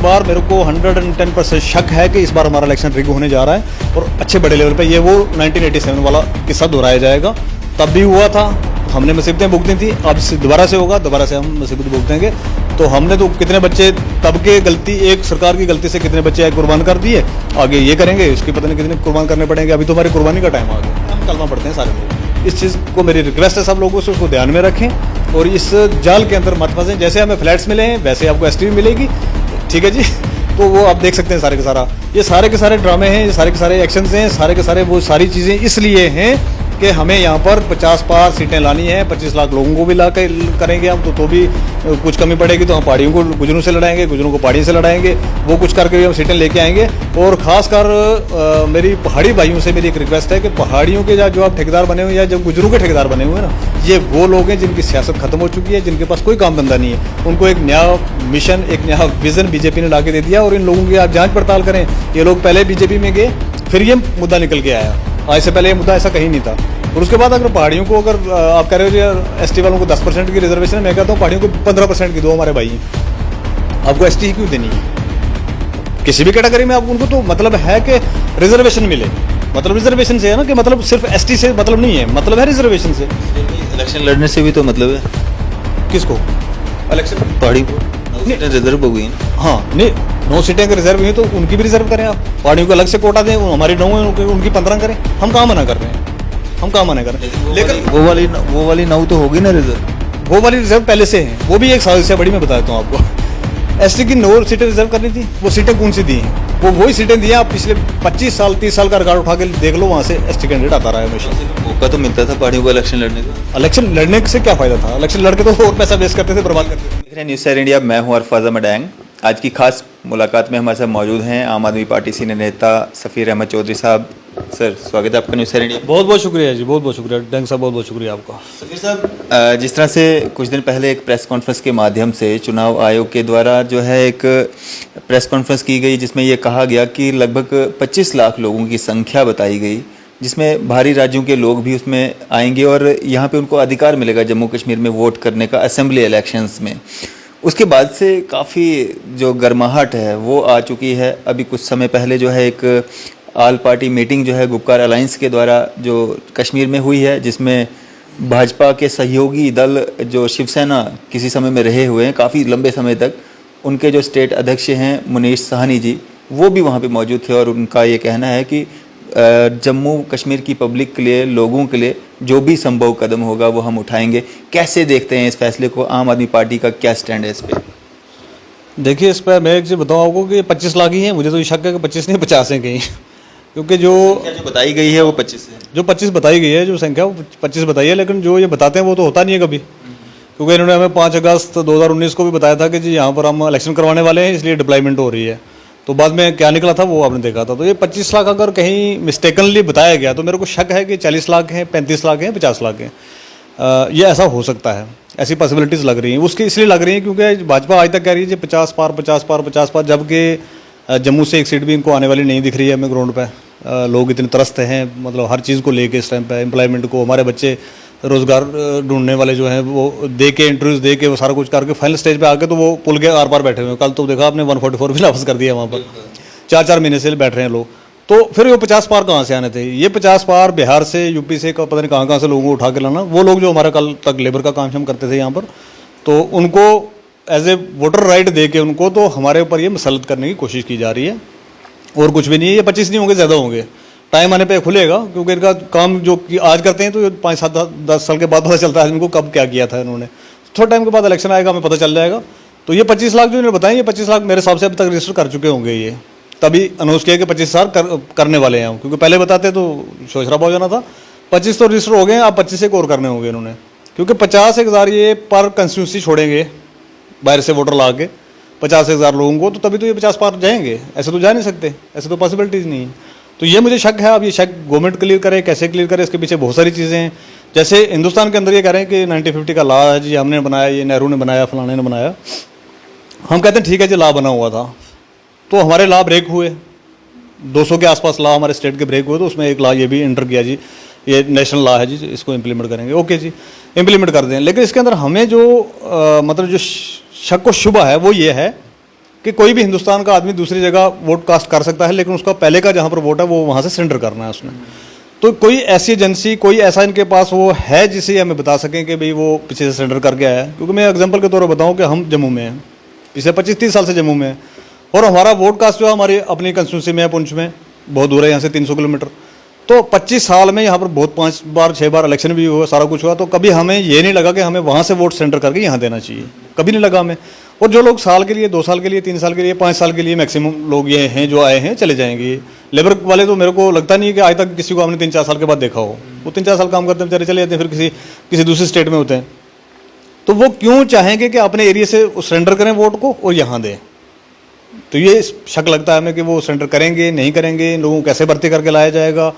बार मेरे को 110% शक है कि इस बार हमारा इलेक्शन रिग होने जा रहा है और अच्छे बड़े लेवल पे। ये वो 1987 वाला किस्सा दोहराया जाएगा। तब भी हुआ था, हमने मुसीबतें भुगती थी, अब दोबारा से होगा, दोबारा से हम मुसीबत भुगतेंगे। तो हमने तो कितने बच्चे तब के गलती, एक सरकार की गलती से कितने बच्चे कुर्बान कर दिए, आगे ये करेंगे, इसकी पता नहीं कितने कुर्बान करने पड़ेंगे। अभी तो हमारी कुर्बानी का टाइम आ गया, हम कलमा पढ़ते हैं सारे लोग। इस चीज़ को मेरी रिक्वेस्ट है सब लोगों से, उसको ध्यान में रखें और इस जाल के अंदर मत फंसें। जैसे हमें फ्लैट्स मिले हैं वैसे आपको एसटी भी मिलेगी, ठीक है जी। तो वो आप देख सकते हैं सारे के सारा, ये सारे के सारे ड्रामे हैं, ये सारे के सारे एक्शंस हैं, सारे के सारे वो सारी चीज़ें इसलिए हैं कि हमें यहाँ पर 50 पार सीटें लानी है। 25 लाख लोगों को भी ला कर करेंगे हम तो भी कुछ कमी पड़ेगी, तो हम पहाड़ियों को गुजरों से लड़ाएंगे, गुजरों को पहाड़ी से लड़ाएंगे, वो कुछ करके भी हम सीटें लेके आएंगे। और ख़ासकर मेरी पहाड़ी भाइयों से मेरी एक रिक्वेस्ट है कि पहाड़ियों के जो आप ठेकेदार बने हुए या जो गुजरों के ठेकेदार बने हुए हैं ना, ये वो लोग हैं जिनकी सियासत खत्म हो चुकी है, जिनके पास कोई काम धंधा नहीं है। उनको एक नया मिशन, एक नया विज़न बीजेपी ने ला के दे दिया और इन लोगों की आप जाँच पड़ताल करें। ये लोग पहले बीजेपी में गए, फिर ये मुद्दा निकल के आया, आज से पहले ये मुद्दा ऐसा कहीं नहीं था। और उसके बाद अगर पहाड़ियों को, अगर आप कह रहे हो एसटी वालों को 10% की रिजर्वेशन, मैं कहता हूँ पहाड़ियों को 15% की दो, हमारे भाई हैं। आपको एसटी ही क्यों देनी है? किसी भी कैटेगरी में आप उनको, तो मतलब है कि रिजर्वेशन मिले, मतलब रिजर्वेशन से है ना, कि मतलब सिर्फ एसटी से मतलब नहीं है, मतलब है रिजर्वेशन से। इलेक्शन लड़ने से भी तो मतलब है। किसको? इलेक्शन पहाड़ी को रिजर्व हो गई। हाँ, नहीं, 9 सीटें अगर रिजर्व हुई तो उनकी भी रिजर्व करें आप। पहाड़ियों को अलग से कोटा दें, हमारी 9 है उनकी 15 करें। हम कहाँ मना कर रहे हैं? हम कहाँ मना कर रहे हैं? लेकिन वो वाली 9 तो होगी ना रिजर्व। वो वाली रिजर्व पहले से है, वो भी एक साजिश से बड़ी। मैं बताता हूँ आपको, एसटी की 9 सीटें रिजर्व करनी थी, वो सीटें कौन सी दी हैं? वो वही सीटें दी हैं। आप पिछले 25 साल 30 साल का रिकॉर्ड उठा के देख लो, वहाँ से एसटी कैंडिडेट आता रहा है हमेशा। मौका तो मिलता था पहाड़ियों को इलेक्शन लड़ने का। इलेक्शन लड़ने से क्या फायदा था? इलेक्शन लड़के तो और पैसा वेस्ट करते थे, बर्बाद करते थे। देख रहे हैं न्यूज़ सैर इंडिया, मैं हूँ अरफाजा मडैंग। आज की खास मुलाकात में हमारे साथ मौजूद हैं आम आदमी पार्टी सीनियर नेता सफ़ीर अहमद चौधरी साहब। सर, स्वागत है आपका न्यूज़ सैर इंडिया। बहुत बहुत शुक्रिया जी, बहुत बहुत शुक्रिया डैंग साहब, बहुत बहुत शुक्रिया आपका। सफ़ीर साहब, जिस तरह से कुछ दिन पहले एक प्रेस कॉन्फ्रेंस के माध्यम से चुनाव आयोग के द्वारा जो है एक प्रेस कॉन्फ्रेंस की गई, जिसमें ये कहा गया कि लगभग 25 लाख लोगों की संख्या बताई गई, जिसमें बाहरी राज्यों के लोग भी उसमें आएंगे और यहाँ पे उनको अधिकार मिलेगा जम्मू कश्मीर में वोट करने का असेंबली इलेक्शंस में। उसके बाद से काफ़ी जो गर्माहट है वो आ चुकी है। अभी कुछ समय पहले जो है एक ऑल पार्टी मीटिंग जो है गुपकार अलायंस के द्वारा जो कश्मीर में हुई है, जिसमें भाजपा के सहयोगी दल जो शिवसेना किसी समय में रहे हुए हैं काफ़ी लंबे समय तक, उनके जो स्टेट अध्यक्ष हैं मुनीश साहनी जी, वो भी वहाँ पे मौजूद थे और उनका ये कहना है कि जम्मू कश्मीर की पब्लिक के लिए, लोगों के लिए जो भी संभव कदम होगा वो हम उठाएंगे। कैसे देखते हैं इस फैसले को? आम आदमी पार्टी का क्या स्टैंड है इस पर? देखिए, इस पर मैं एक चीज़ बताऊँ आपको कि 25 लाख ही हैं। मुझे तो ये शक है कि 25 नहीं 50 हैं कहीं, क्योंकि जो बताई गई है वो 25 है। जो 25 बताई गई है, जो संख्या वो 25 बताई है, लेकिन जो ये बताते हैं वो तो होता नहीं है कभी। क्योंकि इन्होंने हमें 5 अगस्त 2019 को भी बताया था कि जी यहाँ पर हम इलेक्शन करवाने वाले हैं, इसलिए डिप्लॉयमेंट हो रही है। तो बाद में क्या निकला था वो आपने देखा था। तो ये 25 लाख अगर कहीं मिस्टेकनली बताया गया तो मेरे को शक है कि 40 लाख हैं, 35 लाख हैं, 50 लाख हैं। ये ऐसा हो सकता है, ऐसी पॉसिबिलिटीज़ लग रही हैं। उसकी इसलिए लग रही हैं क्योंकि भाजपा आज तक कह रही है 50 पार 50 पार 50 पार, जबकि जम्मू से एक सीट भी इनको आने वाली नहीं दिख रही है हमें ग्राउंड पर। लोग इतने त्रस्त हैं, मतलब हर चीज़ को लेके इस टाइम पे, एम्प्लॉयमेंट को, हमारे बच्चे रोज़गार ढूंढने वाले जो हैं वो दे के, इंटरव्यूज़ दे के, वो सारा कुछ करके फाइनल स्टेज पे आके तो वो पुल के आर पार बैठे हुए हैं। कल तो देखा आपने 144 भी वापस कर दिया, वहाँ पर 4-4 महीने से बैठ रहे हैं लोग। तो फिर वो 50 पार कहाँ से आने थे? ये 50 पार बिहार से, यूपी से, पता नहीं कहाँ से लोगों को उठा के लाना। वो लोग जो हमारा कल तक लेबर का काम हम करते थे यहाँ पर, तो उनको एज ए वोटर राइट दे के उनको तो हमारे ऊपर ये मसलत करने की कोशिश की जा रही है, और कुछ भी नहीं है। ये 25 नहीं होंगे, ज़्यादा होंगे। टाइम आने पे खुलेगा, क्योंकि इनका काम जो आज करते हैं तो 5-7-10 साल के बाद पता चलता है इनको कब क्या किया था इन्होंने। थोड़ा टाइम के बाद इलेक्शन आएगा, हमें पता चल जाएगा। तो ये 25 लाख जो इन्होंने बताएं, ये 25 लाख मेरे हिसाब से अब तक रजिस्टर कर चुके होंगे। ये तभी अनाउंस किया कि 25 लाख करने वाले हैं, क्योंकि पहले बताते तो शोशराबा हो जाना था। 25 तो रजिस्टर हो गए हैं, अब 25 एक और करने होंगे इन्होंने, क्योंकि 50,000 ये पर कंस्टिट्यूंसी छोड़ेंगे बाहर से वोटर ला के 50,000 लोगों को, तो तभी तो ये 50 पार जाएंगे। ऐसे तो जा नहीं सकते, ऐसे तो पॉसिबिलिटीज़ नहीं है। तो ये मुझे शक है। अब ये शक गवर्नमेंट क्लियर करे, कैसे क्लियर करे, इसके पीछे बहुत सारी चीज़ें हैं। जैसे हिंदुस्तान के अंदर ये कह रहे हैं कि 1950 का लॉ है जी, हमने बनाया, ये नेहरू ने बनाया, फलाने ने बनाया। हम कहते हैं ठीक है जी, लॉ बना हुआ था, तो हमारे लॉ ब्रेक हुए, 200 के आसपास लॉ हमारे स्टेट के ब्रेक हुए, तो उसमें एक लॉ ये भी इंटर किया जी, ये नेशनल लॉ है जी, इसको इम्प्लीमेंट करेंगे। ओके जी, इम्प्लीमेंट कर दें। लेकिन इसके अंदर हमें जो मतलब जो शक व शुबा है वो ये है कि कोई भी हिंदुस्तान का आदमी दूसरी जगह वोट कास्ट कर सकता है, लेकिन उसका पहले का जहाँ पर वोट है वो वहाँ से सरेंडर करना है उसने। तो कोई ऐसी एजेंसी, कोई ऐसा इनके पास वो है जिसे हमें बता सकें कि भाई वो पीछे से सरेंडर करके आया है? क्योंकि मैं एग्जांपल के तौर पर बताऊं कि हम जम्मू में हैं, पिछले 25-30 साल से जम्मू में हैं, और हमारा वोट कास्ट जो है हमारी अपनी कंस्टिट्यूंसी में है, पुंछ में, बहुत दूर है यहाँ से 300 किलोमीटर। तो 25 साल में यहाँ पर बहुत 5 बार 6 बार इलेक्शन भी हुआ, सारा कुछ हुआ, तो कभी हमें ये नहीं लगा कि हमें वहाँ से वोट सेंटर करके यहाँ देना चाहिए, कभी नहीं लगा हमें। और जो लोग साल के लिए, 2 साल के लिए, 3 साल के लिए, 5 साल के लिए मैक्सिमम लोग ये हैं जो आए हैं, चले जाएंगे। लेबर वाले तो मेरे को लगता नहीं है कि आज तक किसी को हमने 3-4 साल के बाद देखा हो। वो 3-4 साल काम करते हैं बेचारे, चले जाते हैं, फिर किसी दूसरे स्टेट में होते हैं। तो वो क्यों चाहेंगे कि अपने एरिया से सरेंडर करें वोट को और यहाँ दें? तो ये शक लगता है हमें कि वो सरेंडर करेंगे, नहीं करेंगे, इन लोगों को कैसे भर्ती करके लाया जाएगा,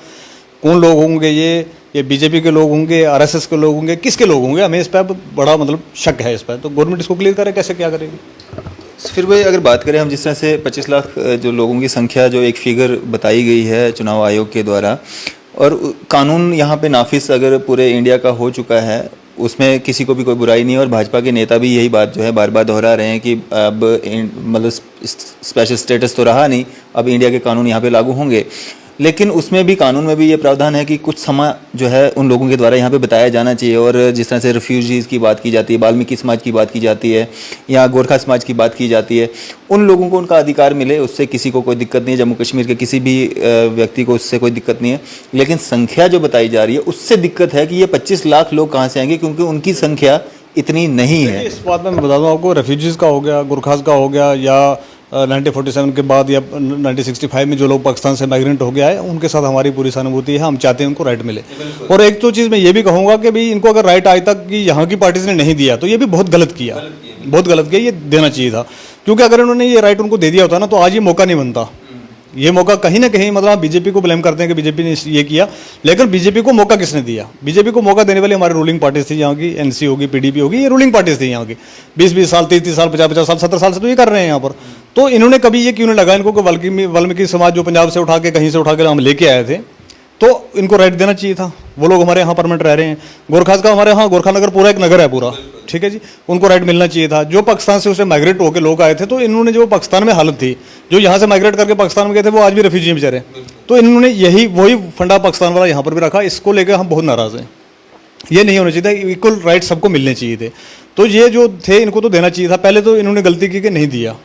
कौन लोग होंगे, ये बीजेपी के लोग होंगे, आरएसएस के लोग होंगे, किसके लोग होंगे? हमें इस पर बड़ा मतलब शक है इस पर। तो गवर्नमेंट इसको क्लियर करे, कैसे क्या करेगी? फिर भाई अगर बात करें हम, जिस तरह से 25 लाख जो लोगों की संख्या, जो एक फिगर बताई गई है चुनाव आयोग के द्वारा, और कानून यहाँ पे नाफिज अगर पूरे इंडिया का हो चुका है, उसमें किसी को भी कोई बुराई नहीं है, और भाजपा के नेता भी यही बात जो है बार बार दोहरा रहे हैं कि अब मतलब स्पेशल स्टेटस तो रहा नहीं, अब इंडिया के कानून यहाँ पे लागू होंगे। लेकिन उसमें भी, कानून में भी ये प्रावधान है कि कुछ समय जो है उन लोगों के द्वारा यहाँ पे बताया जाना चाहिए। और जिस तरह से रिफ्यूजीज़ की बात की जाती है, वाल्मीकि समाज की बात की जाती है, या गोरखा समाज की बात की जाती है, उन लोगों को उनका अधिकार मिले, उससे किसी को कोई दिक्कत नहीं है। जम्मू कश्मीर के किसी भी व्यक्ति को उससे कोई दिक्कत नहीं है। लेकिन संख्या जो बताई जा रही है उससे दिक्कत है कि ये 25 लाख लोग कहाँ से आएंगे, क्योंकि उनकी संख्या इतनी नहीं है। इस बात में मैं बता दूँ आपको, रेफ्यूजीज़ का हो गया, गोरखास का हो गया, या 1947 के बाद या 1965 में जो लोग पाकिस्तान से माइग्रेंट हो गया है, उनके साथ हमारी पूरी सहानुभूति है। हम चाहते हैं उनको राइट मिले। और एक तो चीज़ मैं ये भी कहूँगा कि भाई इनको अगर राइट आज तक कि यहाँ की पार्टीज ने नहीं दिया तो ये भी बहुत गलत किया, बहुत गलत किया। ये देना चाहिए था, क्योंकि अगर इन्होंने ये राइट उनको दे दिया होता ना तो आज ये मौका नहीं बनता। ये मौका कहीं ना कहीं, मतलब बीजेपी को ब्लेम करते हैं कि बीजेपी ने ये किया, लेकिन बीजेपी को मौका किसने दिया? बीजेपी को मौका देने वाली हमारी रूलिंग पार्टीज थी यहाँ की, एनसी होगी, पीडीपी होगी, ये रूलिंग पार्टीज थी यहाँ की। 20-20 साल, 30-30 साल, 50-50 साल, 70 साल से तो ये कर रहे हैं यहाँ पर। तो इन्होंने कभी ये क्यों नहीं लगा इनको कि वाल्मीकि समाज जो पंजाब से उठा के, कहीं से उठा के हम लेके आए थे, तो इनको राइट देना चाहिए था। वो लोग हमारे यहाँ परमानेंट रह रहे हैं। गोरखास का हमारे यहाँ गोरखा नगर पूरा एक नगर है पूरा, ठीक है जी, उनको राइट मिलना चाहिए था। जो पाकिस्तान से उसे माइग्रेट होकर लोग आए थे, तो इन्होंने, जो पाकिस्तान में हालत थी, जो यहाँ से माइग्रेट करके पाकिस्तान में गए थे, वो आज भी रेफ्यूजी हैं बेचारे। तो इन्होंने वही फंडा पाकिस्तान वाला यहाँ पर भी रखा। इसको लेकर हम बहुत नाराज़ हैं। ये नहीं होना चाहिए था, इक्वल राइट सबको मिलने चाहिए थे। तो ये जो थे इनको तो देना चाहिए था। पहले तो इन्होंने गलती की कि नहीं दिया।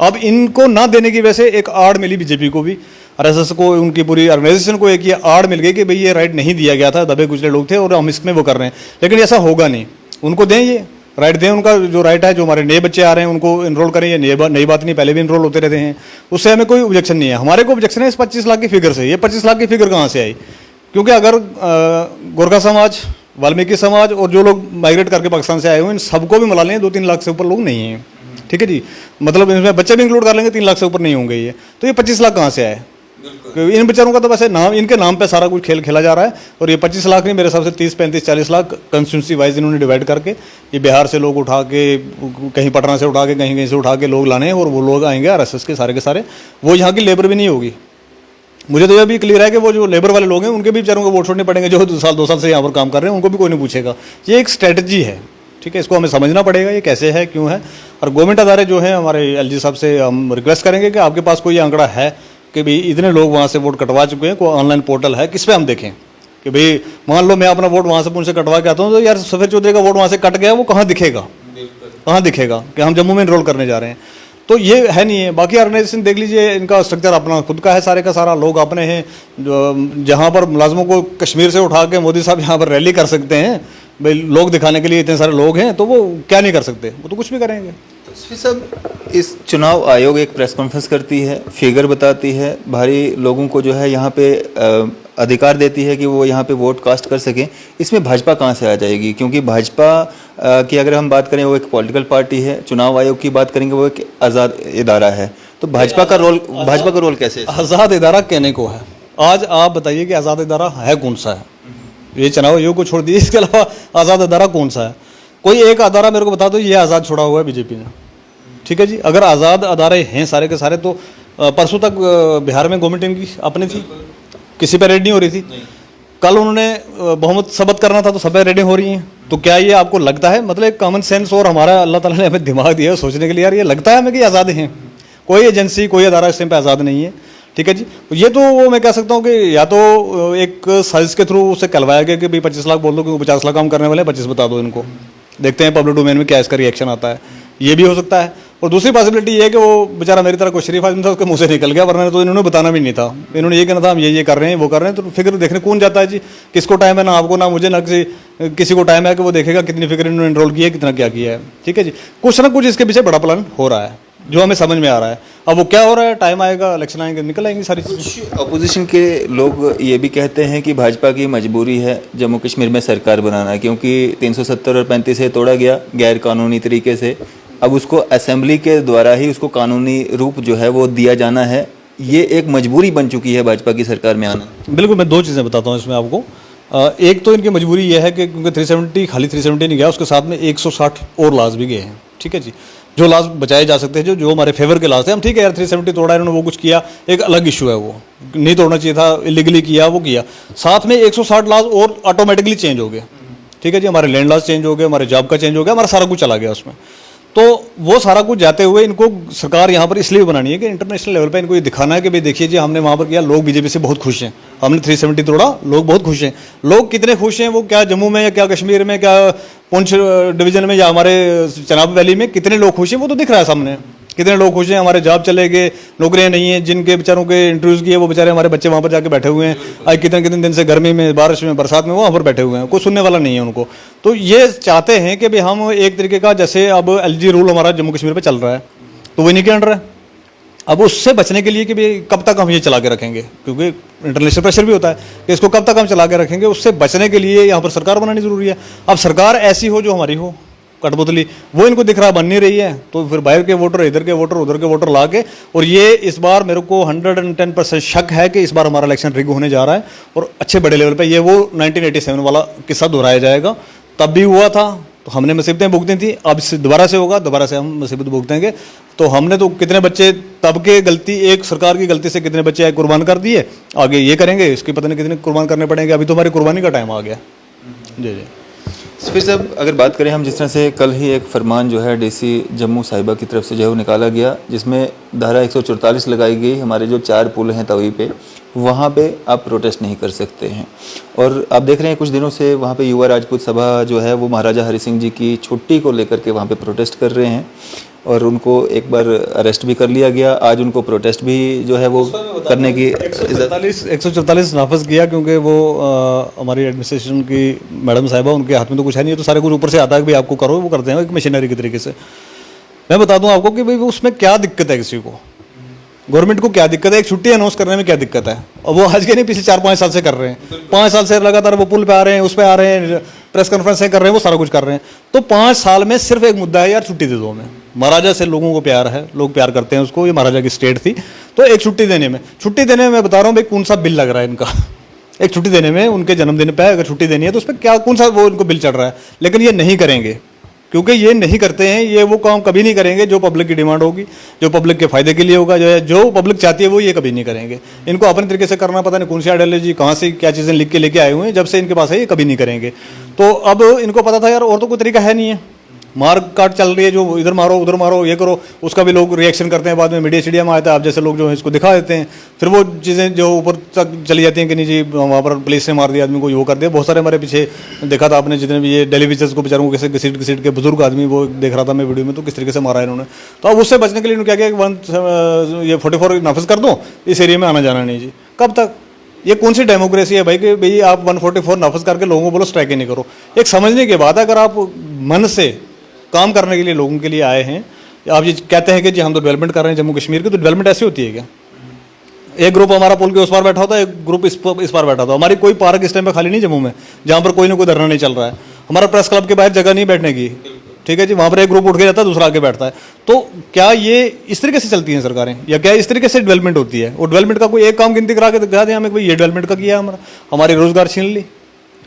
अब इनको ना देने की वजह से एक आड़ मिली बीजेपी को भी, आरएसएस को, उनकी पूरी ऑर्गेनाइजेशन को एक ये आड़ मिल गई कि भाई ये राइट नहीं दिया गया था, दबे कुचले लोग थे और हम इसमें वो कर रहे हैं। लेकिन ऐसा होगा नहीं, उनको दें ये राइट, दें उनका जो राइट है। जो हमारे नए बच्चे आ रहे हैं उनको इनरोल करें, ये नई बात नहीं, पहले भी इनरोल होते रहते हैं, उससे हमें कोई ऑब्जेक्शन नहीं है। हमारे को ऑब्जेक्शन है इस 25 लाख की फिगर से। ये 25 लाख की फिगर कहाँ से आई? क्योंकि अगर गोरखा समाज, वाल्मीकि समाज और जो लोग माइग्रेट करके पाकिस्तान से आए हुए, इन सबको भी मिला लें, 2-3 लाख से ऊपर लोग नहीं हैं, ठीक है जी। मतलब इसमें बच्चे भी इंक्लूड कर लेंगे, 3 लाख से ऊपर नहीं होंगे ये। तो ये 25 लाख कहाँ से आए? इन बेचारों का तो वैसे नाम, इनके नाम पे सारा कुछ खेल खेला जा रहा है। और ये 25 लाख नहीं, मेरे हिसाब से 30-35-40 लाख कंस्टिट्यूंसी वाइज इन्होंने डिवाइड करके, ये बिहार से लोग उठा के, कहीं पटना से उठा के, कहीं कहीं से उठा के लोग लाने हैं, और वो लोग आएंगे आरएसएस के सारे। वो यहाँ की लेबर भी नहीं होगी। मुझे तो यह भी क्लियर है कि वो जो लेबर वाले लोग हैं उनके भी बेचारों को वोट छोड़ने पड़ेंगे, जो 2 साल से यहाँ पर काम कर रहे हैं, उनको भी कोई नहीं पूछेगा। ये एक स्ट्रेटजी है, ठीक है, इसको हमें समझना पड़ेगा ये कैसे है, क्यों है। और गवर्नमेंट अदारे जो हैं, हमारे एलजी साहब से हम रिक्वेस्ट करेंगे कि आपके पास कोई आंकड़ा है कि भाई इतने लोग वहाँ से वोट कटवा चुके हैं, कोई ऑनलाइन पोर्टल है, किस पे हम देखें कि भाई मान लो मैं अपना वोट वहाँ से पुंछ से कटवा के आता हूँ, तो यार सफेद चौधरी का वोट वहाँ से कट गया, वो कहाँ दिखेगा? कहाँ दिखेगा कि हम जम्मू में इनरोल करने जा रहे हैं? तो ये है नहीं है। बाकी ऑर्गेनाइजेशन देख लीजिए, इनका स्ट्रक्चर अपना खुद का है, सारे का सारा लोग अपने हैं। जहाँ पर मुलाजमों को कश्मीर से उठा के मोदी साहब यहाँ पर रैली कर सकते हैं, भाई लोग दिखाने के लिए इतने सारे लोग हैं, तो वो क्या नहीं कर सकते? वो तो कुछ भी करेंगे। तो सब इस चुनाव आयोग एक प्रेस कॉन्फ्रेंस करती है, फिगर बताती है, भारी लोगों को जो है यहाँ पे अधिकार देती है कि वो यहाँ पे वोट कास्ट कर सकें। इसमें भाजपा कहाँ से आ जाएगी? क्योंकि भाजपा की अगर हम बात करें, वो एक पॉलिटिकल पार्टी है। चुनाव आयोग की बात करेंगे, वो एक आज़ाद इदारा है। तो भाजपा का रोल कैसे? आज़ाद इदारा कहने को है। आज आप बताइए कि आज़ाद इदारा है कौन सा है? ये चुनाव आयोग को छोड़ दिए, इसके अलावा आज़ाद इदारा कौन सा है? कोई एक अदारा मेरे को बता दो, ये आज़ाद छोड़ा हुआ है बीजेपी ने, ठीक है जी। अगर आज़ाद अदारे हैं सारे के सारे, तो परसों तक बिहार में गवर्नमेंट इनकी अपनी थी, किसी पे रेड नहीं हो रही थी। कल उन्होंने बहुमत सबत करना था, तो सब पे रेडें हो रही हैं। तो क्या ये आपको लगता है, मतलब एक कॉमन सेंस और हमारा अल्लाह ताला ने हमें दिमाग दिया है सोचने के लिए, यार ये लगता है हमें कि आज़ाद हैं? कोई एजेंसी कोई अदारा इस टाइम पे आज़ाद नहीं है, ठीक है जी। ये तो वो मैं कह सकता हूँ कि या तो एक साजिश के थ्रू उसे कहलवाया गया कि भाई 25 लाख बोल दो कि 50 लाख काम करने वाले हैं, 25 बता दो इनको, देखते हैं पब्लिक डोमेन में क्या इसका रिएक्शन आता है, ये भी हो सकता है। और दूसरी पॉसिबिलिटी ये है कि वो बेचारा मेरी तरह कोई शरीफ आदमी था, उसके मुंह से निकल गया, वरना तो इन्होंने बताना भी नहीं था। इन्होंने ये कहना था हम ये कर रहे हैं वो कर रहे हैं, तो फिक्र देखने कौन जाता है जी, किसको टाइम है, ना आपको ना मुझे ना किसी को टाइम है कि वो देखेगा कितनी फिक्र इन्होंने एनरोल की है, कितना क्या किया है, ठीक है जी। कुछ ना कुछ इसके पीछे बड़ा प्लान हो रहा है जो हमें समझ में आ रहा है। अब वो क्या हो रहा है, टाइम आएगा, इलेक्शन आएंगे, निकल आएंगी सारी चीज़ें। अपोजिशन के लोग ये भी कहते हैं कि भाजपा की मजबूरी है जम्मू कश्मीर में सरकार बनाना, क्योंकि 370 और 35 से तोड़ा गया गैर कानूनी तरीके से, अब उसको असेंबली के द्वारा ही उसको कानूनी रूप जो है वो दिया जाना है। ये एक मजबूरी बन चुकी है भाजपा की सरकार में आना। बिल्कुल, मैं दो चीज़ें बताता हूँ इसमें आपको। एक तो इनकी मजबूरी यह है कि क्योंकि 370 खाली 370 नहीं गया, उसके साथ में 160 और लाज भी गए हैं, ठीक है जी, जो लाज बचाए जा सकते हैं, जो हमारे फेवर के लाज थे। हम ठीक है यार 370 तोड़ा इन्होंने, वो कुछ किया, एक अलग इशू है, वो नहीं तोड़ना चाहिए था, इलीगली किया, वो किया। साथ में 160 लाज और ऑटोमेटिकली चेंज हो गए, ठीक है जी, हमारे लैंड लाज चेंज हो गए, हमारे जॉब का चेंज हो गया, हमारा सारा कुछ चला गया उसमें। तो वो सारा कुछ जाते हुए इनको सरकार यहाँ पर इसलिए बनानी है कि इंटरनेशनल लेवल पे इनको ये दिखाना है कि भाई देखिए जी हमने वहाँ पर किया, लोग बीजेपी से बहुत खुश हैं, हमने 370 तोड़ा, लोग बहुत खुश हैं। लोग कितने खुश हैं, वो क्या जम्मू में या क्या कश्मीर में, क्या पुंछ डिवीजन में या हमारे चनाब वैली में कितने लोग खुश हैं, वो तो दिख रहा है सामने। कितने लोग खुश हैं, हमारे जॉब चले गए, नौकरियां नहीं हैं, जिनके बेचारों के इंटरव्यूज़ किए वो बेचारे हमारे बच्चे वहाँ पर जाके बैठे हुए हैं, आज कितने कितने दिन से गर्मी में, बारिश में, बरसात में वो वहाँ पर बैठे हुए हैं, कोई सुनने वाला नहीं है उनको। तो ये चाहते हैं कि भाई हम एक तरीके का, जैसे अब LG रूल हमारा जम्मू कश्मीर पर चल रहा है, तो वो नहीं के अंडर है। अब उससे बचने के लिए कि भाई कब तक हम ये चला के रखेंगे, क्योंकि इंटरनेशनल प्रेशर भी होता है कि इसको कब तक हम चला के रखेंगे, उससे बचने के लिए यहाँ पर सरकार बनानी जरूरी है। अब सरकार ऐसी हो जो हमारी हो, कठपुतली, वो इनको दिख रहा बन नहीं रही है, तो फिर बाहर के वोटर, इधर के वोटर, उधर के वोटर ला के, और ये इस बार मेरे को 110% शक है कि इस बार हमारा इलेक्शन रिग होने जा रहा है, और अच्छे बड़े लेवल पे ये वो 1987 वाला किस्सा दोहराया जाएगा। तब भी हुआ था तो हमने मुसीबतें भुगती थी, अब इससे दोबारा से होगा, दोबारा से हम मुसीबत भुगतेंगे। तो हमने तो कितने बच्चे तब के गलती, एक सरकार की गलती से कितने बच्चे कुर्बान कर दिए, आगे ये करेंगे, इसकी पता नहीं कितने कुर्बान करने पड़ेंगे। अभी तो हमारी कुर्बानी का टाइम आ गया। जी जी। फिर साहब अगर बात करें हम, जिस तरह से कल ही एक फरमान जो है DC जम्मू साहिबा की तरफ से जो है वो निकाला गया, जिसमें धारा 144 लगाई गई, हमारे जो 4 पुल हैं तवी पे, वहाँ पे आप प्रोटेस्ट नहीं कर सकते हैं। और आप देख रहे हैं कुछ दिनों से वहाँ पे युवा राजपूत सभा जो है वो महाराजा हरि सिंह जी की छुट्टी को लेकर के वहाँ पे प्रोटेस्ट कर रहे हैं, और उनको एक बार अरेस्ट भी कर लिया गया। आज उनको प्रोटेस्ट भी जो है वो करने की 144 नाफज किया, क्योंकि वो हमारी एडमिनिस्ट्रेशन की मैडम साहिबा, उनके हाथ में तो कुछ है नहीं, तो सारे कुछ ऊपर से आता है कि भाई आपको करो, वो करते हैं एक मशीनरी के तरीके से। मैं बता दूं आपको कि भाई उसमें क्या दिक्कत है, किसी को, गवर्नमेंट को क्या दिक्कत है, एक छुट्टी अनाउंस करने में क्या दिक्कत है। और वो आज के नहीं, पिछले 4-5 साल से कर रहे हैं, 5 साल से लगातार वो पुल पे आ रहे हैं, उस पर आ रहे हैं, प्रेस कॉन्फ्रेंसें कर रहे हैं, वो सारा कुछ कर रहे हैं। तो 5 साल में सिर्फ एक मुद्दा है यार, छुट्टी दे दो हमें। महाराजा से लोगों को प्यार है, लोग प्यार करते हैं उसको, ये महाराजा की स्टेट थी, तो एक छुट्टी देने में मैं बता रहा हूँ भाई कौन सा बिल लग रहा है इनका। एक छुट्टी देने में, उनके जन्मदिन पे अगर छुट्टी देनी है तो उस पर क्या कौन सा वो इनको बिल चढ़ रहा है। लेकिन ये नहीं करेंगे, क्योंकि ये नहीं करते हैं, ये वो काम कभी नहीं करेंगे जो पब्लिक की डिमांड होगी, जो पब्लिक के फायदे के लिए होगा, जो पब्लिक चाहती है वो ये कभी नहीं करेंगे। इनको अपने तरीके से करना, पता नहीं कौन सी आइडियोलॉजी कहाँ से क्या चीज़ें लिख के लेके आए हुए हैं, जब से इनके पास है ये कभी नहीं करेंगे। तो अब इनको पता था यार और तो कोई तरीका है नहीं है, मार काट चल रही है, जो इधर मारो उधर मारो ये करो, उसका भी लोग रिएक्शन करते हैं, बाद में मीडिया में आता है, आप जैसे लोग जो है इसको दिखा देते हैं, फिर वो चीज़ें जो ऊपर तक चली जाती हैं कि नहीं जी वहाँ पर पुलिस ने मार दिया आदमी को, वो कर दिया। बहुत सारे हमारे पीछे देखा था आपने, जितने भी ये टेलीविजन को बेचारों को कैसे घसीट के बुजुर्ग आदमी, वो देख रहा था मैं वीडियो में, तो किस तरीके से मारा है इन्होंने। तो अब उससे बचने के लिए क्या किया, ये 44 नाफिज कर दो, इस एरिया में आना जाना नहीं जी। कब तक, ये कौन सी डेमोक्रेसी है भाई कि भाई आप 144 नाफिज करके लोगों को बोलो स्ट्राइक ही नहीं करो। एक समझने की बात है, अगर आप मन से काम करने के लिए लोगों के लिए आए हैं, आप ये कहते हैं कि जी हम तो डेवलपमेंट कर रहे हैं जम्मू कश्मीर की, तो डेवलपमेंट ऐसी होती है क्या? एक ग्रुप हमारा पुल के उस पार बैठा होता है, एक ग्रुप इस पार बैठा था। हमारी कोई पार्क इस टाइम पे खाली नहीं जम्मू में जहाँ पर कोई ना कोई धरना नहीं चल रहा है। हमारा प्रेस क्लब के बाहर जगह नहीं बैठने की, ठीक है जी, वहाँ पर एक ग्रुप उठ के जाता है, दूसरा आगे बैठता है। तो क्या ये इस तरीके से चलती हैं सरकारें, या क्या इस तरीके से डेवलपमेंट होती है? और डेवलपमेंट का कोई एक काम गिनती करा के दिखा दें हमें, भाई ये डेवलपमेंट का किया हमारा, हमारे रोजगार छीन ली,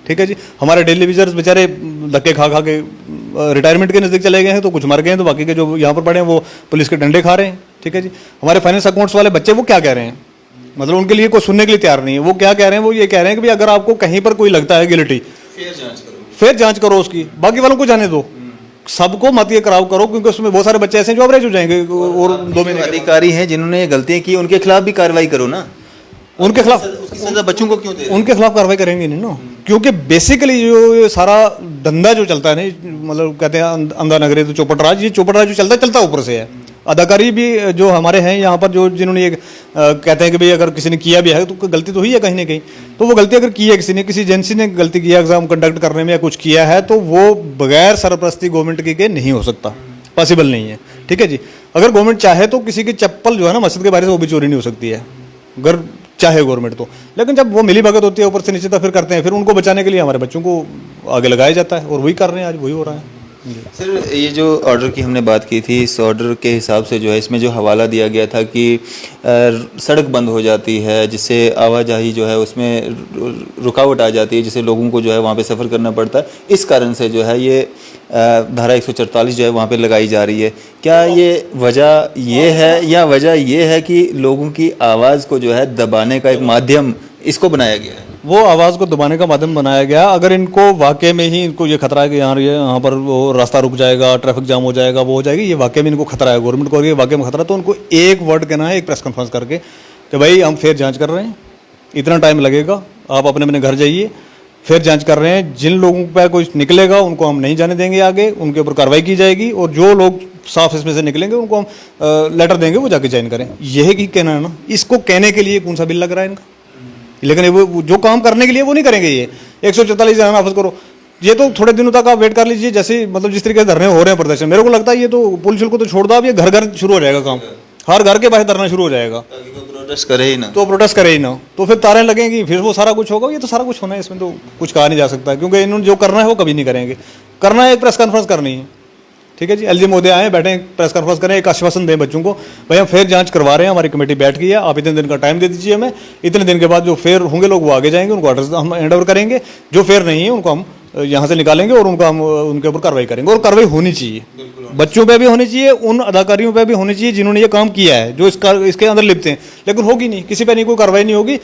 ठीक है जी। हमारे डेली विजर्स बेचारे धक्के खा खा के रिटायरमेंट के नज़दीक चले गए हैं, तो कुछ मर गए हैं, तो बाकी के जो यहाँ पर पड़े हैं वो पुलिस के डंडे खा रहे हैं, ठीक है जी। हमारे फाइनेंस अकाउंट्स वाले बच्चे वो क्या कह रहे हैं, मतलब उनके लिए कोई सुनने के लिए तैयार नहीं है। वो क्या कह रहे हैं, वो ये कह रहे हैं कि भाई अगर आपको कहीं पर कोई लगता है गिल्टी, फिर जांच करो उसकी, बाकी वालों को जाने दो, सबको मत ये कराओ करो, क्योंकि उसमें बहुत सारे बच्चे ऐसे हैं जो एवरेज हो जाएंगे और 2 महीने के अधिकारी हैं जिन्होंने ये गलतियां की, उनके खिलाफ भी कार्रवाई करो ना। बाद। उनके खिलाफ उसकी सजा बच्चों को क्यों दे रहे हो? उनके खिलाफ कार्रवाई करेंगे नहीं ना, क्योंकि बेसिकली जो ये सारा धंधा जो चलता है ना, मतलब कहते हैं अंधा नगरी तो चौपट राज, ये चौपट राज जो चलता है चलता ऊपर से है। अदाकारी भी जो हमारे हैं यहाँ पर जो जिन्होंने ये कहते हैं कि भाई अगर किसी ने किया भी है तो गलती तो हुई है कहीं ना कहीं, तो वो गलती अगर की है किसी ने, किसी एजेंसी ने गलती किया एग्जाम कंडक्ट करने में या कुछ किया है, तो वो बगैर सरपरस्ती गवर्नमेंट की के नहीं हो सकता, पॉसिबल नहीं है। ठीक है जी, अगर गवर्नमेंट चाहे तो किसी की चप्पल जो है ना मस्जिद के बाहर से वो भी चोरी नहीं हो सकती है, अगर चाहे गवर्नमेंट तो। लेकिन जब वो मिली भगत होती है ऊपर से नीचे तक फिर करते हैं, फिर उनको बचाने के लिए हमारे बच्चों को आगे लगाया जाता है, और वही कर रहे हैं, आज वही हो रहा है। सर, ये जो ऑर्डर की हमने बात की थी, इस ऑर्डर के हिसाब से जो है इसमें जो हवाला दिया गया था कि सड़क बंद हो जाती है, जिससे आवाजाही जो है उसमें रुकावट आ जाती है, जिससे लोगों को जो है वहाँ पे सफ़र करना पड़ता है। इस कारण से जो है ये धारा 144 जो है वहाँ पे लगाई जा रही है। क्या ये वजह ये है, या वजह ये है कि लोगों की आवाज़ को जो है दबाने का एक माध्यम इसको बनाया गया है? वो आवाज़ को दबाने का माध्यम बनाया गया। अगर इनको वाकई में ही इनको ये खतरा है कि यहाँ पर वो रास्ता रुक जाएगा, ट्रैफिक जाम हो जाएगा, वो हो जाएगी, ये वाकई में इनको खतरा है, गवर्नमेंट को ये वाकई में खतरा, तो उनको एक वर्ड कहना है, एक प्रेस कॉन्फ्रेंस करके कि भाई हम फिर जांच कर रहे हैं, इतना टाइम लगेगा, आप अपने अपने घर जाइए, फिर जांच कर रहे हैं, जिन लोगों पर कुछ निकलेगा उनको हम नहीं जाने देंगे आगे, उनके ऊपर कार्रवाई की जाएगी, और जो लोग साफ इसमें से निकलेंगे उनको हम लेटर देंगे, वो जाके ज्वाइन करें। यही कहना है ना। इसको कहने के लिए कौन सा बिल लग रहा है इनका, लेकिन वो जो काम करने के लिए वो नहीं करेंगे। ये 144 नाफज करो, ये तो थोड़े दिनों तक आप वेट कर लीजिए, जैसे मतलब जिस तरीके से धरने हो रहे हैं प्रदर्शन, मेरे को लगता है ये तो पुलिस को तो छोड़ दो, अब ये घर घर शुरू हो जाएगा काम, हर घर के बाहर धरना शुरू हो जाएगा। प्रोटेस्ट करे ही ना, तो प्रोटेस्ट करे ही ना, तो फिर तारें लगेंगी, फिर वो सारा कुछ होगा। ये तो सारा कुछ होना है, इसमें तो कुछ कहा नहीं जा सकता, क्योंकि इन्होंने जो करना है वो कभी नहीं करेंगे। करना है, एक प्रेस कॉन्फ्रेंस करनी है, ठीक है जी। एलजी मोदी आए, बैठे, प्रेस कॉन्फ्रेंस करें, एक आश्वासन दें बच्चों को, भाई हम फिर जांच करवा रहे हैं, हमारी कमेटी बैठ गई है, आप इतने दिन का टाइम दे दीजिए हमें, इतने दिन के बाद जो फेयर होंगे लोग वो आगे जाएंगे, उनको ऑर्डर हम हैंड ओवर करेंगे, जो फेयर नहीं है उनको हम यहाँ से निकालेंगे और उनका हम उनके ऊपर कार्रवाई करेंगे। और कार्रवाई होनी चाहिए, बच्चों पे भी होनी चाहिए, उन अधिकारियों पे भी होनी चाहिए जिन्होंने ये काम किया है, जो इसके अंदर लिप्त हैं। लेकिन होगी नहीं, किसी पे नहीं कोई कार्रवाई नहीं होगी।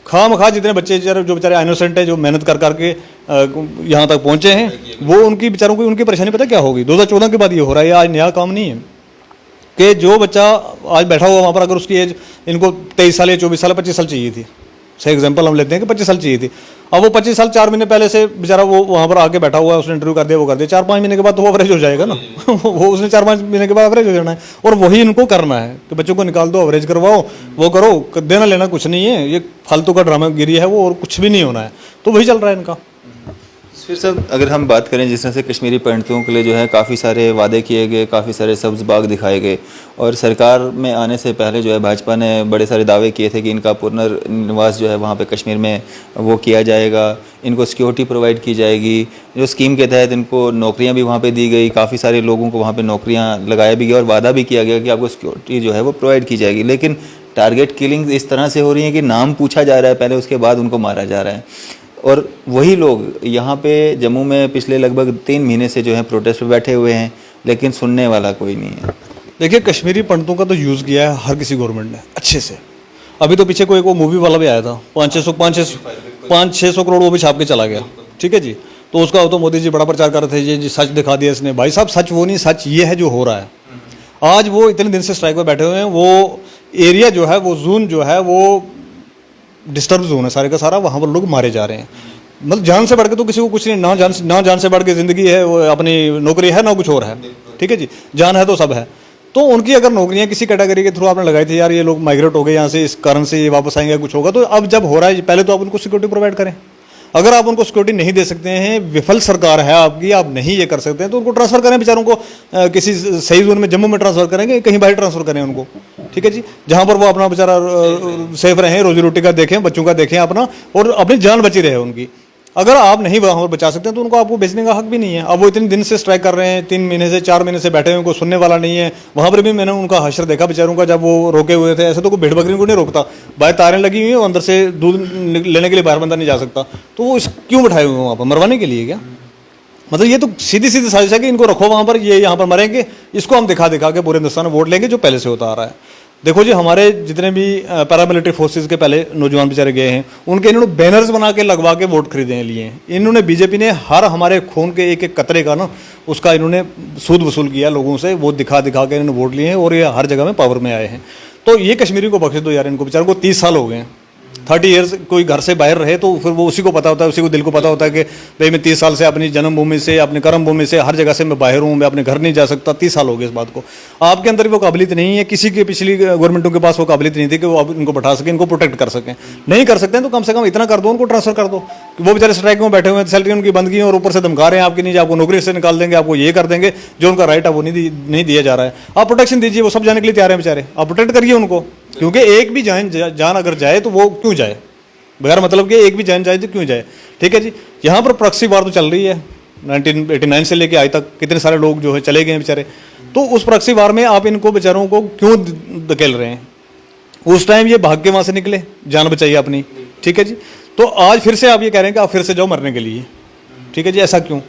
खामखा जितने बच्चे जो बेचारे इनोसेंट है, जो मेहनत कर करके यहाँ तक पहुँचे हैं, वो उनकी बेचारों की उनकी परेशानी पता क्या होगी। 2014 के बाद ये हो रहा है, आज नया काम नहीं है कि जो बच्चा आज बैठा हुआ वहाँ पर, अगर उसकी एज इनको 23 साल या 24 साल 25 साल चाहिए थी, सही एग्जांपल हम लेते हैं कि 25 साल चाहिए थी, अब वो 25 साल 4 महीने पहले से बेचारा वो वहाँ पर आके बैठा हुआ है, उसने इंटरव्यू कर दिया, वो कर दिया, 4-5 महीने के बाद तो वो एवरेज हो जाएगा ना वो उसने 4-5 महीने के बाद एवरेज हो जाना है। और वही इनको करना है कि बच्चों को निकाल दो, एवरेज करवाओ, वो करो, देना लेना कुछ नहीं है, ये फालतू का ड्रामागिरी है वो, और कुछ भी नहीं होना है। तो वही चल रहा है इनका। फिर सब अगर हम बात करें, जिस तरह से कश्मीरी पंडितों के लिए जो है काफ़ी सारे वादे किए गए, काफ़ी सारे सब्ज बाग दिखाए गए, और सरकार में आने से पहले जो है भाजपा ने बड़े सारे दावे किए थे कि इनका पुनर्निवास जो है वहाँ पे कश्मीर में वो किया जाएगा, इनको सिक्योरिटी प्रोवाइड की जाएगी, जो स्कीम के तहत इनको नौकरियाँ भी वहाँ पे दी गई, काफ़ी सारे लोगों को वहाँ पे नौकरियाँ लगाया भी गया, और वादा भी किया गया कि आपको सिक्योरिटी जो है वो प्रोवाइड की जाएगी। लेकिन टारगेट किलिंग इस तरह से हो रही है कि नाम पूछा जा रहा है पहले, उसके बाद उनको मारा जा रहा है। और वही लोग यहाँ पे जम्मू में पिछले लगभग 3 महीने से जो है प्रोटेस्ट पे बैठे हुए हैं, लेकिन सुनने वाला कोई नहीं है। देखिए, कश्मीरी पंडितों का तो यूज़ किया है हर किसी गवर्नमेंट ने अच्छे से। अभी तो पीछे कोई वो मूवी वाला भी आया था, 500-600 करोड़ वो भी छाप के चला गया, ठीक है जी। तो उसका तो मोदी जी बड़ा प्रचार कर रहे थे, ये जी सच दिखा दिया इसने। भाई साहब, सच वो नहीं, सच ये है जो हो रहा है। आज वो इतने दिन से स्ट्राइक पर बैठे हुए हैं, वो एरिया जो है, वो जोन जो है, वो डिस्टर्ब जोन है सारे का सारा, वहाँ पर लोग मारे जा रहे हैं। मतलब जान से बढ़ के तो किसी को कुछ नहीं, ना जान से बढ़ के ज़िंदगी है, वो अपनी नौकरी है, ना कुछ और है, ठीक है जी। जान है तो सब है। तो उनकी अगर नौकरियां किसी कैटेगरी के थ्रू आपने लगाई थी, यार ये लोग माइग्रेट हो गए यहाँ से, इस कारण से ये वापस आएंगे, कुछ होगा, तो अब जब हो रहा है, पहले तो आप उनको सिक्योरिटी प्रोवाइड करें। अगर आप उनको सिक्योरिटी नहीं दे सकते हैं, विफल सरकार है आपकी, आप नहीं ये कर सकते हैं, तो उनको ट्रांसफ़र करें बेचारों को, किसी सही जोन में, जम्मू में ट्रांसफ़र करेंगे, कहीं बाहर ट्रांसफ़र करें उनको, ठीक है जी, जहाँ पर वो अपना बेचारा सेफ रहें, रोजी रोटी का देखें, बच्चों का देखें अपना, और अपनी जान बची रहे उनकी। अगर आप नहीं वहाँ पर बचा सकते हैं तो उनको आपको बेचने का हक भी नहीं है। अब वो इतने दिन से स्ट्राइक कर रहे हैं, 3 महीने से 4 महीने से बैठे हुए, उनको सुनने वाला नहीं है। वहाँ पर भी मैंने उनका हश्र देखा बेचारों का, जब वो रोके हुए थे। ऐसे तो कोई भेड़ बकरी को नहीं रोकता, बाहर तारें लगी हुई हैं, अंदर से दूध लेने के लिए बाहर बंदा नहीं जा सकता, तो वो क्यों बैठाए हुए हैं वहाँ पर? मरवाने के लिए क्या? मतलब ये तो सीधी सीधी साजिश है कि इनको रखो वहाँ पर, ये यहाँ पर मरेंगे, इसको हम दिखा के पूरे हिंदुस्तान में वोट लेंगे, जो पहले से होता आ रहा है। देखो जी, हमारे जितने भी पैरामिलिट्री फोर्सेस के पहले नौजवान बेचारे गए हैं, उनके इन्होंने बैनर्स बना के लगवा के वोट खरीदे लिए हैं। इन्होंने बीजेपी ने हर हमारे खून के एक एक कतरे का ना उसका इन्होंने सूद वसूल किया लोगों से, वो दिखा दिखा के इन्होंने वोट लिए हैं और ये हर जगह में पावर में आए हैं। तो ये कश्मीरी को बख्श दो यार, इनको बेचारों को 30 साल हो गए हैं, 30 ईयर्स कोई घर से बाहर रहे तो फिर वो उसी को पता होता है, उसी को दिल को पता होता है कि भाई मैं 30 साल से अपनी जन्मभूमि से, अपनी कर्मभूमि से, हर जगह से मैं बाहर हूँ, मैं अपने घर नहीं जा सकता। 30 साल हो गए इस बात को। आपके अंदर वो काबिलियत नहीं है, किसी के पिछली गवर्नमेंटों के पास वो काबिलियत नहीं थी कि वो अब इनको बैठा सकें, इनको प्रोटेक्ट कर सकें। नहीं कर सकते हैं तो कम से कम इतना कर दो, उनको ट्रांसफर कर दो। वो बेचारे स्ट्राइक में बैठे हुए हैं, सैलरी उनकी बंद की है और ऊपर से धमका रहे हैं आपकी नहीं, आपको नौकरी से निकाल देंगे, आपको ये कर देंगे, जो उनका राइट है वो नहीं दिया जा रहा है। आप प्रोटेक्शन दीजिए, वो सब जाने के लिए तैयार हैं बेचारे, आप प्रोटेक्ट करिए उनको, क्योंकि एक भी जान अगर जाए तो वो क्यों जाए, बगैर मतलब कि एक भी जान जाए तो क्यों जाए। ठीक है जी। यहाँ पर प्रॉक्सी वार तो चल रही है 1989 से लेके आज तक, कितने सारे लोग जो है चले गए हैं बेचारे। तो उस प्रॉक्सी वार में आप इनको बेचारों को क्यों धकेल रहे हैं? उस टाइम ये भाग के वहाँ से निकले, जान बचाइए अपनी। ठीक है जी। तो आज फिर से आप ये कह रहे हैं कि आप फिर से जाओ मरने के लिए। ठीक है जी, ऐसा क्यों?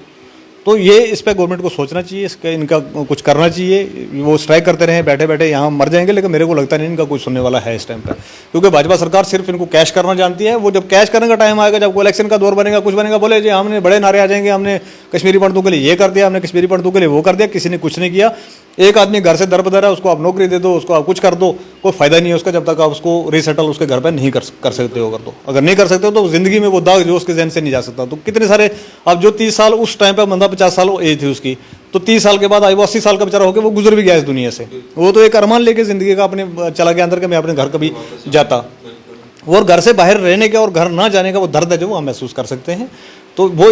तो ये इस पर गवर्नमेंट को सोचना चाहिए, इसका इनका कुछ करना चाहिए। वो स्ट्राइक करते रहे बैठे बैठे, यहाँ मर जाएंगे, लेकिन मेरे को लगता नहीं इनका कुछ सुनने वाला है इस टाइम पर, क्योंकि भाजपा सरकार सिर्फ इनको कैश करना जानती है। वो जब कैश करने का टाइम आएगा, जब इलेक्शन का दौर बनेगा, कुछ बनेगा, बोले जी हमने बड़े नारे आ जाएंगे, हमने कश्मीरी पंडितों के लिए ये कर दिया, हमने कश्मीरी पंडितों के लिए वो कर दिया। किसी ने कुछ नहीं किया। एक आदमी घर से दर बदर है, उसको आप नौकरी दे दो, उसको आप कुछ कर दो, कोई फायदा नहीं है उसका जब तक आप उसको रीसेटल उसके घर पर नहीं कर सकते हो। कर दो, अगर नहीं कर सकते हो तो जिंदगी में वो दाग जो उसके जहन से नहीं जा सकता। तो कितने सारे अब जो 30 साल उस टाइम पर बंदा 50 साल एज थी उसकी, तो 30 साल के बाद आई वो 80 साल का बेचारा होकर वो गुजर भी गया इस दुनिया से। वो तो एक अरमान लेके जिंदगी का अपने चला गया अंदर के मैं अपने घर कभी जाता। और घर से बाहर रहने का और घर ना जाने का वो दर्द है जो हम महसूस कर सकते हैं। तो वो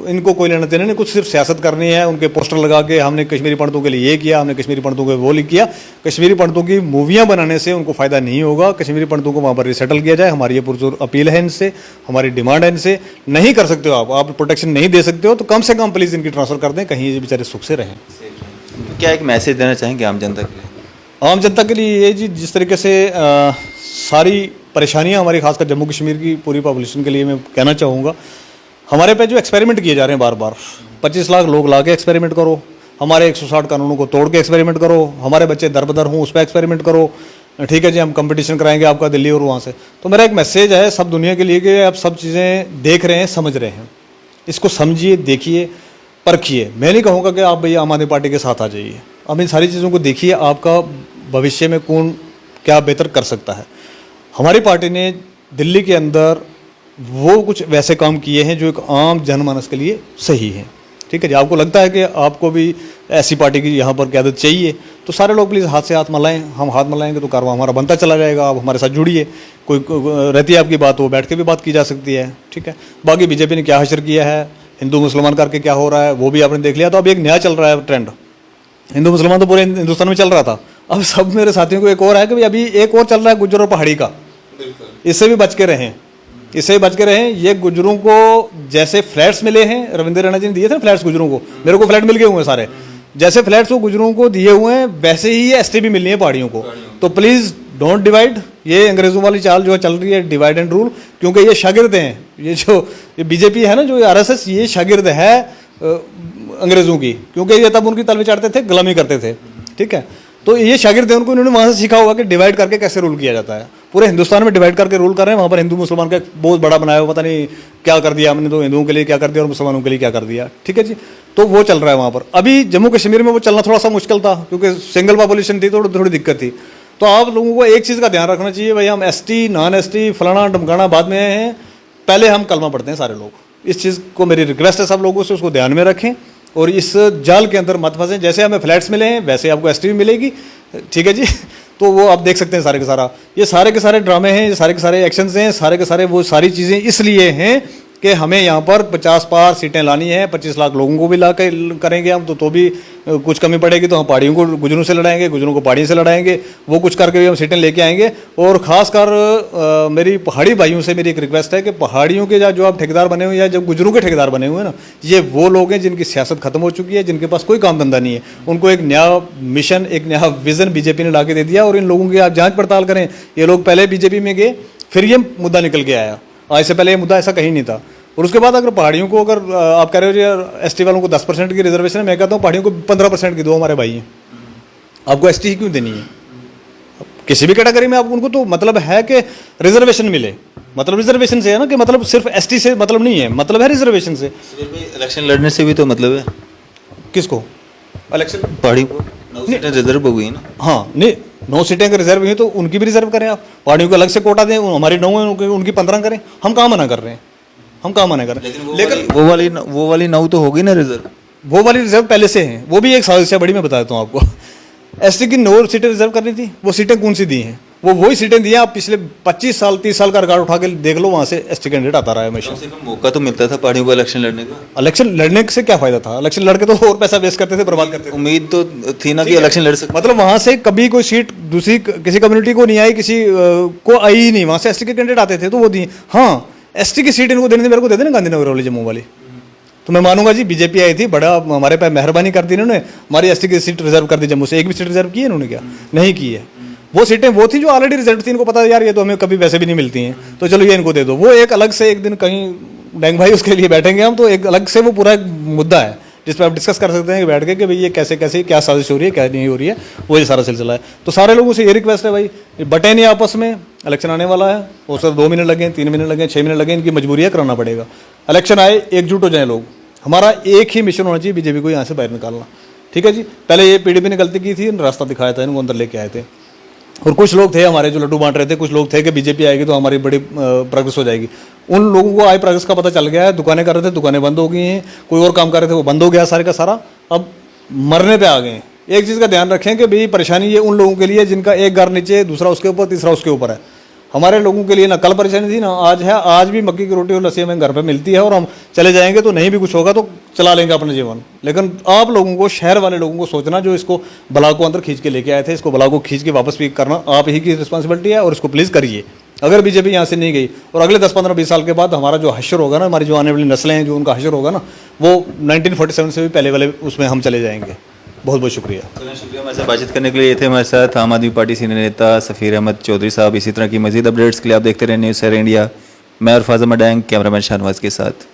इनको कोई लेना देना नहीं, कुछ सिर्फ सियासत करनी है। उनके पोस्टर लगा के हमने कश्मीरी पंडितों के लिए ये किया, हमने कश्मीरी पंडितों को वो किया। कश्मीरी पंडितों की मूवियाँ बनाने से उनको फ़ायदा नहीं होगा। कश्मीरी पंडितों को वहाँ पर रिसेटल किया जाए, हमारी ये पुरजोर अपील है इनसे, हमारी डिमांड है इनसे। नहीं कर सकते हो आप प्रोटेक्शन नहीं दे सकते हो तो कम से कम प्लीज़ इनकी ट्रांसफ़र कर दें, कहीं ये बेचारे सुख से रहें। क्या एक मैसेज देना चाहेंगे आम जनता के लिए? आम जनता के लिए ये जी, जिस तरीके से सारी परेशानियाँ हमारी खासकर जम्मू कश्मीर की पूरी पॉपुलेशन के लिए मैं कहना चाहूँगा, हमारे पे जो एक्सपेरिमेंट किए जा रहे हैं बार बार, 25 लाख लोग ला के एक्सपेरिमेंट करो, हमारे 160 कानूनों को तोड़ के एक्सपेरिमेंट करो, हमारे बच्चे दर बदर हों उस पर एक्सपेरिमेंट करो। ठीक है जी, हम कंपटीशन कराएंगे आपका दिल्ली और वहाँ से। तो मेरा एक मैसेज है सब दुनिया के लिए कि आप सब चीज़ें देख रहे हैं, समझ रहे हैं, इसको समझिए, देखिए, परखिए। मैं नहीं कहूँगा कि आप भैया आम आदमी पार्टी के साथ आ जाइए, अब इन सारी चीज़ों को देखिए, आपका भविष्य में कौन क्या बेहतर कर सकता है। हमारी पार्टी ने दिल्ली के अंदर वो कुछ वैसे काम किए हैं जो एक आम जनमानस के लिए सही है। ठीक है जी। आपको लगता है कि आपको भी ऐसी पार्टी की यहाँ पर क़यादत चाहिए तो सारे लोग प्लीज़ हाथ से हाथ मिलाएं, हम हाथ मिलाएंगे तो कारवां हमारा बनता चला जाएगा। आप हमारे साथ जुड़िए, कोई रहती है आपकी बात, वो बैठ के भी बात की जा सकती है। ठीक है। बाकी बीजेपी ने क्या हशर किया है, हिंदू मुसलमान करके क्या हो रहा है वो भी आपने देख लिया। तो अब एक नया चल रहा है ट्रेंड, हिंदू मुसलमान तो पूरे हिंदुस्तान में चल रहा था, अब सब मेरे साथियों को एक और है कि भाई अभी एक और चल रहा है गुज्जर और पहाड़ी का। इससे भी बच के रहें, इससे भी बच के रहें। ये गुजरों को जैसे फ्लैट्स मिले हैं, रविंद्र राणा जी ने दिए थे फ्लैट्स गुजरों को, मेरे को फ्लैट मिल गए हुए हैं सारे। जैसे फ्लैट्स वो गुजरों को दिए हुए हैं वैसे ही ये एसटी भी मिलनी है पहाड़ियों को। तो प्लीज़ डोंट डिवाइड, ये अंग्रेज़ों वाली चाल जो चल रही है, डिवाइड एंड रूल, क्योंकि ये शागिर्द हैं, ये बीजेपी है ना, जो आरएसएस, ये शागिर्द है अंग्रेज़ों की, क्योंकि ये तब उनकी तलवे चढ़ते थे, गुलामी करते थे। ठीक है। तो ये शागिर्द हैं, उनको इन्होंने वहाँ से सीखा होगा कि डिवाइड करके कैसे रूल किया जाता है। पूरे हिंदुस्तान में डिवाइड करके रूल कर रहे हैं, वहाँ पर हिंदू मुसलमान का बहुत बड़ा बनाया हुआ, पता नहीं क्या कर दिया हमने, तो हिंदुओं के लिए क्या कर दिया और मुसलमानों के लिए क्या कर दिया। ठीक है जी। तो वो चल रहा है वहाँ पर। अभी जम्मू कश्मीर में वो चलना थोड़ा सा मुश्किल था क्योंकि सिंगल पॉपुलेशन थी, तो थोड़ी दिक्कत थी। तो आप लोगों को एक चीज़ का ध्यान रखना चाहिए, भाई हम एसटी नॉन एसटी फलाना डमकाना बाद में हैं, पहले हम कलमा पढ़ते हैं सारे लोग। इस चीज़ को मेरी रिक्वेस्ट है सब लोगों से, उसको ध्यान में रखें और इस जाल के अंदर मत फंसें। जैसे हमें फ्लैट्स मिले हैं वैसे आपको एसटी भी मिलेगी। ठीक है जी। तो वो आप देख सकते हैं सारे के सारा, ये सारे के सारे ड्रामे हैं, ये सारे के सारे एक्शंस हैं, सारे के सारे वो सारी चीज़ें इसलिए हैं कि हमें यहाँ पर 50 पार सीटें लानी है, 25 लाख लोगों को भी ला के करेंगे हम तो भी कुछ कमी पड़ेगी, तो हम पहाड़ियों को गुजरों से लड़ाएंगे, गुजरों को पहाड़ी से लड़ाएंगे, वो कुछ करके भी हम सीटें लेके आएंगे। और ख़ासकर मेरी पहाड़ी भाइयों से मेरी एक रिक्वेस्ट है कि पहाड़ियों के जो आप ठेकेदार बने हुए या जो गुजरों के ठेकेदार बने हुए हैं ना, ये वो लोग हैं जिनकी सियासत खत्म हो चुकी है, जिनके पास कोई काम धंधा नहीं है। उनको एक नया मिशन, एक नया विज़न बीजेपी ने ला के दे दिया और इन लोगों की आप जाँच पड़ताल करें। ये लोग पहले बीजेपी में गए, फिर ये मुद्दा निकल के आया, आज से पहले ये मुद्दा ऐसा कहीं नहीं था। और उसके बाद अगर पहाड़ियों को, अगर आप कह रहे हो यार एसटी वालों को 10% की रिजर्वेशन है, मैं कहता हूँ पहाड़ियों को 15% की दो, हमारे भाई हैं, आपको एसटी ही क्यों देनी है? किसी भी कैटेगरी में आप उनको तो मतलब है कि रिजर्वेशन मिले, मतलब रिजर्वेशन से है ना, कि मतलब सिर्फ एसटी से मतलब नहीं है, मतलब है रिजर्वेशन से। इलेक्शन लड़ने से भी तो मतलब है किसको इलेक्शन? पहाड़ी को 9 सीटें रिजर्व हो गई ना। हाँ नहीं, 9 सीटें अगर रिजर्व हुई हैं तो उनकी भी रिजर्व करें आप, पहाड़ियों को अलग से कोटा दें, हमारी 9 है उनकी 15 करें। हम कहाँ मना कर रहे हैं, हम कहाँ मना कर रहे हैं? लेकिन वो वाली 9 तो होगी ना रिजर्व। वो वाली रिजर्व पहले से है, वो भी एक साजिश है बड़ी, मैं बता देता हूँ आपको। एसटी की 9 सीटें रिजर्व करनी थी, वो सीटें कौन सी दी हैं? वो वही सीटें दी हैं। आप पिछले 25 साल 30 साल का रिकॉर्ड उठा के देख लो, वहाँ से एसटी कैंडिडेट आता रहा है हमेशा। कम से कम मौका तो मिलता था पहाड़ियों को इलेक्शन लड़ने का। इलेक्शन लड़ने से क्या फायदा था? इलेक्शन लड़के तो और पैसा वेस्ट करते थे, बर्बाद करते थे। उम्मीद तो थी ना कि इलेक्शन लड़ सकते। मतलब वहाँ से कभी कोई सीट दूसरी किसी कम्युनिटी को नहीं आई, किसी को आई ही नहीं, वहाँ से एसटी के कैंडिडेट आते थे तो वो दी। हाँ, एसटी की सीट इनको देने थी, मेरे को दे देना गांधीनगर वाली, जम्मू वाली, तो मैं मानूंगा जी बीजेपी आई थी, बड़ा हमारे पे मेहरबानी कर दी इन्होंने, हमारी एसटी की सीट रिजर्व कर दी जम्मू से। एक भी सीट रिजर्व की है इन्होंने? क्या नहीं की है। वो सीटें वो थी जो ऑलरेडी रिजर्व थी, इनको पता है यार ये तो हमें कभी वैसे भी नहीं मिलती हैं, तो चलो ये इनको दे दो। वो एक अलग से एक दिन कहीं डैंग भाई उसके लिए बैठेंगे हम, तो एक अलग से वो पूरा एक मुद्दा है जिस पर आप डिस्कस कर सकते हैं कि बैठ के कि भाई ये कैसे कैसे क्या साजिश हो रही है, क्या नहीं हो रही है, वो ये सारा सिलसिला है। तो सारे लोगों से ये रिक्वेस्ट है भाई, बटे नहीं आपस में, इलेक्शन आने वाला है, हो सकता 2 महीने लगे, 3 महीने लगे, 6 महीने लगे, इनकी मजबूरी है, कराना पड़ेगा। इलेक्शन आए, एकजुट हो जाए लोग। हमारा एक ही मिशन होना चाहिए, बीजेपी को यहाँ से बाहर निकालना। ठीक है जी, पहले ये पीडीपी ने गलती की थी, रास्ता दिखाया था, इनको अंदर लेके आए थे। और कुछ लोग थे हमारे जो लड्डू बांट रहे थे, कुछ लोग थे कि बीजेपी आएगी तो हमारी बड़ी प्रोग्रेस हो जाएगी। उन लोगों को आई प्रोग्रेस का पता चल गया है, दुकानें कर रहे थे, दुकानें बंद हो गई हैं, कोई और काम कर रहे थे वो बंद हो गया सारे का सारा, अब मरने पे आ गए हैं। एक चीज़ का ध्यान रखें कि भाई परेशानी ये उन लोगों के लिए जिनका एक घर नीचे, दूसरा उसके ऊपर, तीसरा उसके ऊपर है। हमारे लोगों के लिए ना कल परेशानी थी ना आज है। आज भी मक्की की रोटी और लस्सी हमें घर पे मिलती है, और हम चले जाएंगे तो नहीं भी कुछ होगा तो चला लेंगे अपना जीवन। लेकिन आप लोगों को, शहर वाले लोगों को सोचना, जो इसको बला को अंदर खींच के लेके आए थे, इसको बला को खींच के वापस भी करना आप ही की रिस्पॉन्सिबिलिटी है, और इसको प्लीज़ करिए। अगर बीजेपी यहाँ से नहीं गई और अगले 10, 15, 20 साल के बाद हमारा जो हश्र होगा ना, हमारी जो आने वाली नस्लें हैं, जो उनका हश्र होगा ना, वो 1947 से भी पहले वाले उसमें हम चले जाएंगे। बहुत बहुत शुक्रिया। शुक्रिया हमारे साथ बातचीत करने के लिए। ये थे हमारे साथ आम आदमी पार्टी सीनियर नेता सफ़ीर अहमद चौधरी साहब। इसी तरह की मजीद अपडेट्स के लिए आप देखते रहे न्यूज़ सर इंडिया। मैं और फाज़ा मडैंग, कैमरामैन शाहनवाज के साथ।